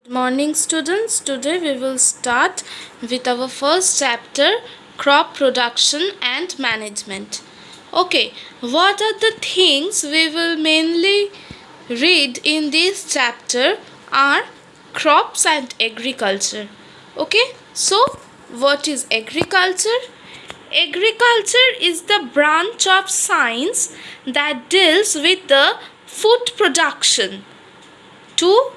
Morning students, today we will start with our first chapter, crop production and management. Okay, what are the things we will mainly read in this chapter are crops and agriculture. Okay, so what is agriculture? Agriculture is the branch of science that deals with the food production to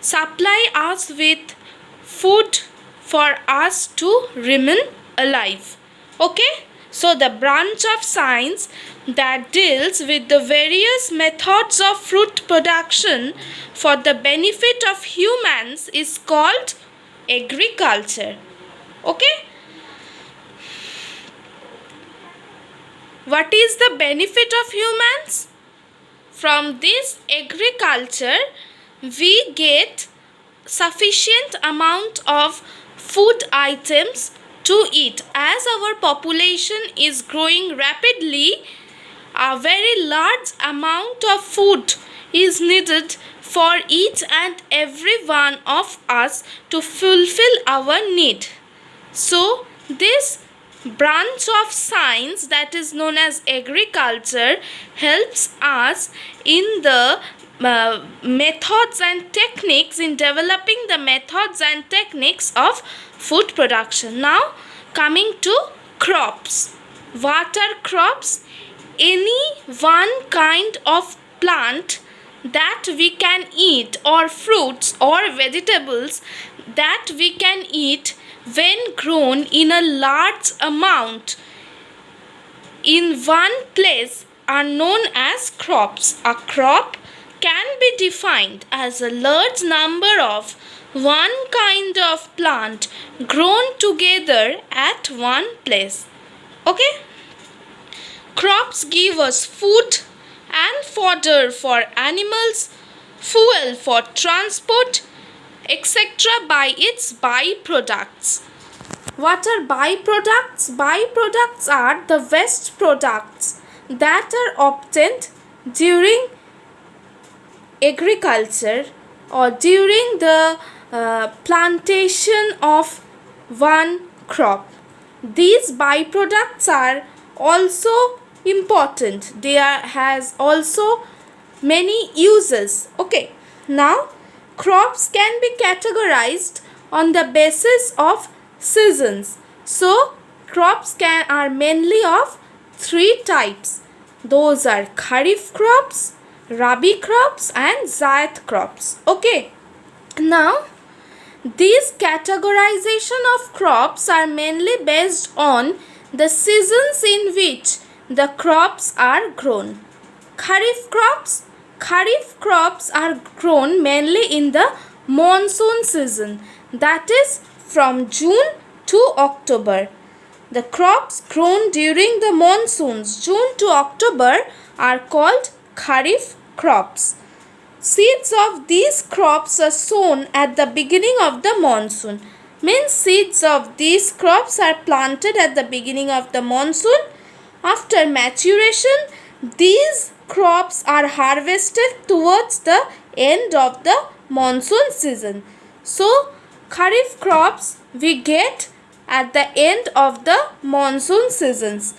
supply us with food for us to remain alive. Okay, so the branch of science that deals with the various methods of fruit production for the benefit of humans is called agriculture. Okay, what is the benefit of humans? From this agriculture we get sufficient amount of food items to eat. As our population is growing rapidly, a very large amount of food is needed for each and every one of us to fulfill our need. So this branch of science that is known as agriculture helps us in the methods and techniques, in developing the methods and techniques of food production. Now coming to crops. What are crops? Any one kind of plant that we can eat, or fruits or vegetables that we can eat when grown in a large amount in one place are known as crops. A crop can be defined as a large number of one kind of plant grown together at one place. Okay? Crops give us food and fodder for animals, fuel for transport, etc. by its byproducts. What are byproducts? Byproducts are the waste products that are obtained during agriculture or during the plantation of one crop. These byproducts are also important. Has also many uses. Okay, now crops can be categorized on the basis of seasons. So crops are mainly of three types. Those are kharif crops, rabi crops and zaid crops. Okay, now these categorization of crops are mainly based on the seasons in which the crops are grown. Kharif crops are grown mainly in the monsoon season, that is from June to October. The crops grown during the monsoons June to October are called kharif crops. Seeds of these crops are sown at the beginning of the monsoon. Means seeds of these crops are planted at the beginning of the monsoon. After maturation, these crops are harvested towards the end of the monsoon season. So kharif crops we get at the end of the monsoon seasons.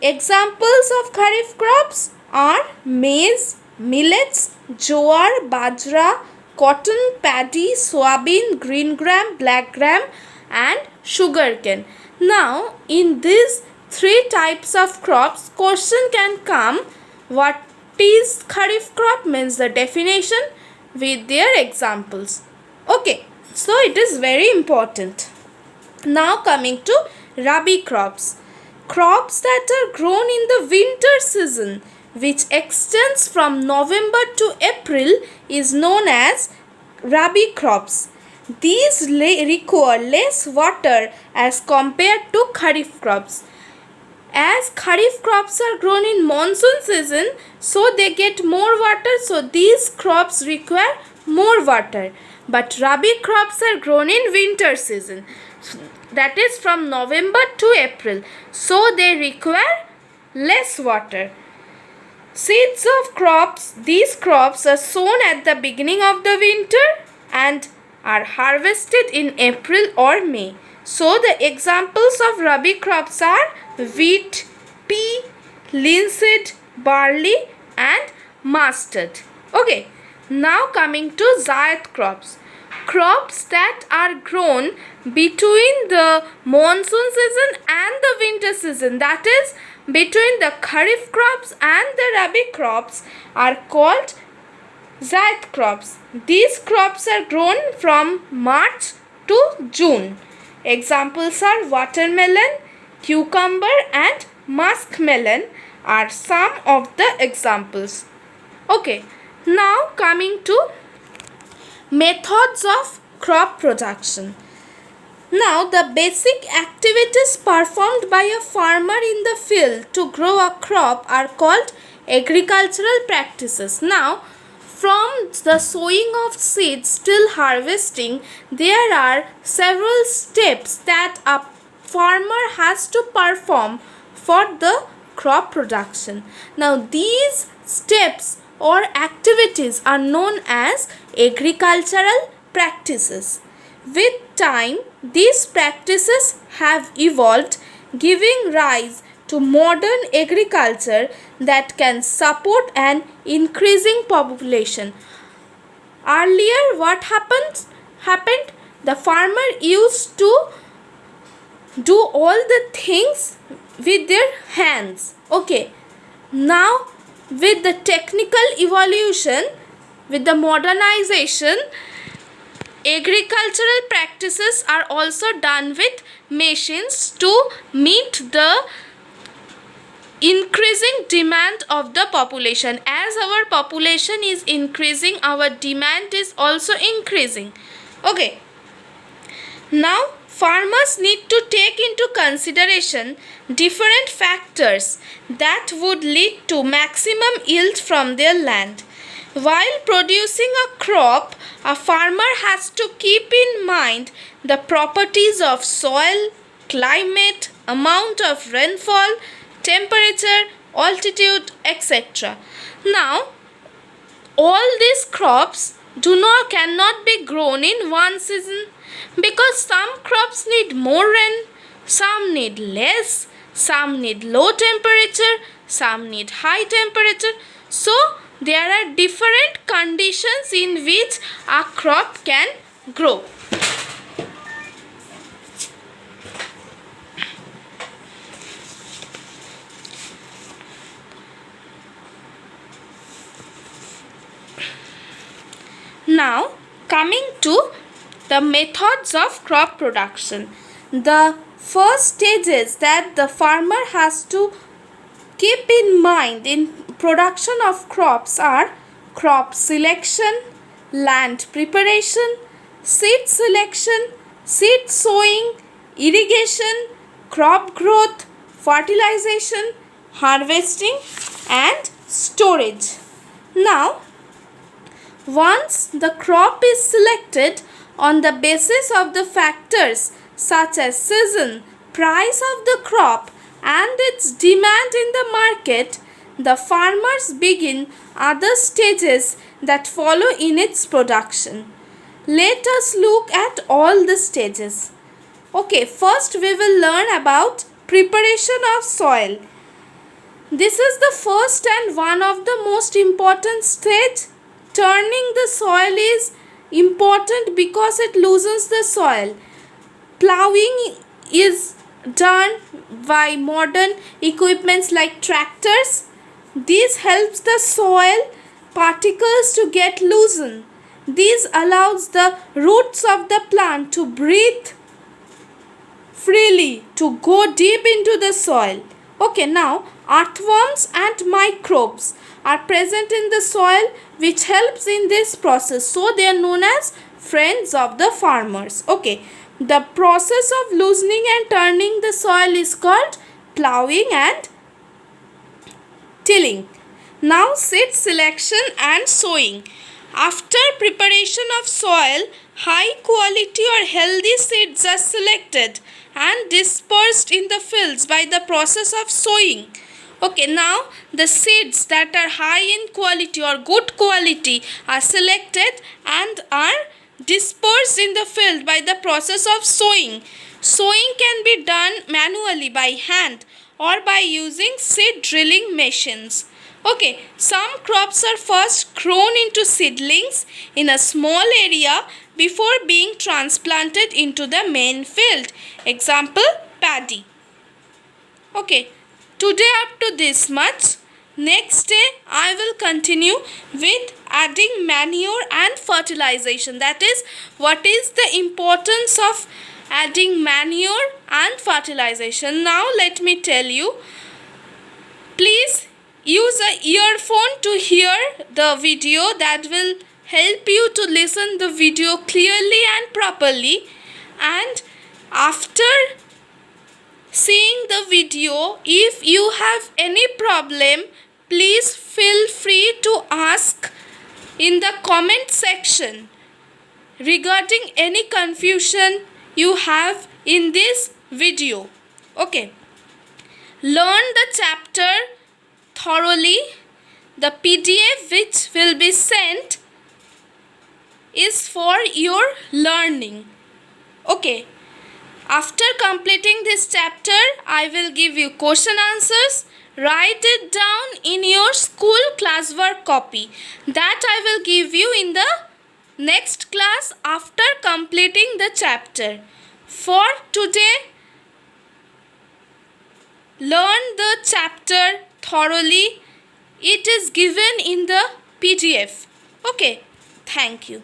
Examples of kharif crops are maize, millets, jowar, bajra, cotton, paddy, soybean, green gram, black gram and sugarcane. Now in these three types of crops, question can come, what is kharif crop, means the definition with their examples. Okay, so it is very important. Now coming to rabi crops. Crops that are grown in the winter season, which extends from November to April, is known as rabi crops. These require less water as compared to kharif crops. As kharif crops are grown in monsoon season, so they get more water, so these crops require more water. But rabi crops are grown in winter season, that is from November to April, so they require less water. Seeds of crops, these crops are sown at the beginning of the winter and are harvested in April or May. So the examples of Rabi crops are wheat, pea, linseed, barley and mustard. Okay, now coming to Zaid crops. Crops that are grown between the monsoon season and the winter season, that is between the Kharif crops and the Rabi crops, are called Zaid crops. These crops are grown from March to June. Examples are watermelon, cucumber and muskmelon are some of the examples. Okay, now coming to methods of crop production. Now, the basic activities performed by a farmer in the field to grow a crop are called agricultural practices. Now, from the sowing of seeds till harvesting, there are several steps that a farmer has to perform for the crop production. Now, these steps or activities are known as agricultural practices. With time, these practices have evolved, giving rise to modern agriculture that can support an increasing population. Earlier, what happened? The farmer used to do all the things with their hands. Okay, now with the technical evolution, with the modernization, agricultural practices are also done with machines to meet the increasing demand of the population. As our population is increasing, our demand is also increasing. Okay, now farmers need to take into consideration different factors that would lead to maximum yield from their land. While producing a crop, a farmer has to keep in mind the properties of soil, climate, amount of rainfall, temperature, altitude, etc. Now, all these crops cannot be grown in one season, because some crops need more rain, some need less, some need low temperature, some need high temperature. So, there are different conditions in which a crop can grow. Now, coming to the methods of crop production. The first stages that the farmer has to keep in mind in production of crops are crop selection, land preparation, seed selection, seed sowing, irrigation, crop growth, fertilization, harvesting and storage. Now, once the crop is selected on the basis of the factors such as season, price of the crop and its demand in the market, the farmers begin other stages that follow in its production. Let us look at all the stages. Okay, first we will learn about preparation of soil. This is the first and one of the most important stage. Turning the soil is important because it loosens the soil. Plowing is done by modern equipments like tractors. This helps the soil particles to get loosened. This allows the roots of the plant to breathe freely, to go deep into the soil. Okay, now earthworms and microbes are present in the soil, which helps in this process. So they are known as friends of the farmers. Okay, the process of loosening and turning the soil is called plowing and tilling. Now, seed selection and sowing. After preparation of soil, high quality or healthy seeds are selected and dispersed in the fields by the process of sowing. Okay, now the seeds that are high in quality or good quality are selected and are dispersed in the field by the process of sowing. Sowing can be done manually by hand or by using seed drilling machines. Okay, some crops are first grown into seedlings in a small area before being transplanted into the main field. Example, paddy. Okay, today up to this much. Next day I will continue with adding manure and fertilization. That is, what is the importance of adding manure and fertilization. Now let me tell you. Please use a earphone to hear the video. That will help you to listen the video clearly and properly. And after seeing the video, if you have any problem, please feel free to ask in the comment section regarding any confusion you have in this video. Okay, learn the chapter thoroughly. The PDF which will be sent is for your learning. Okay, after completing this chapter, I will give you question answers. Write it down in your school classwork copy. That I will give you in the next class after completing the chapter. For today, learn the chapter thoroughly. It is given in the PDF. Okay, thank you.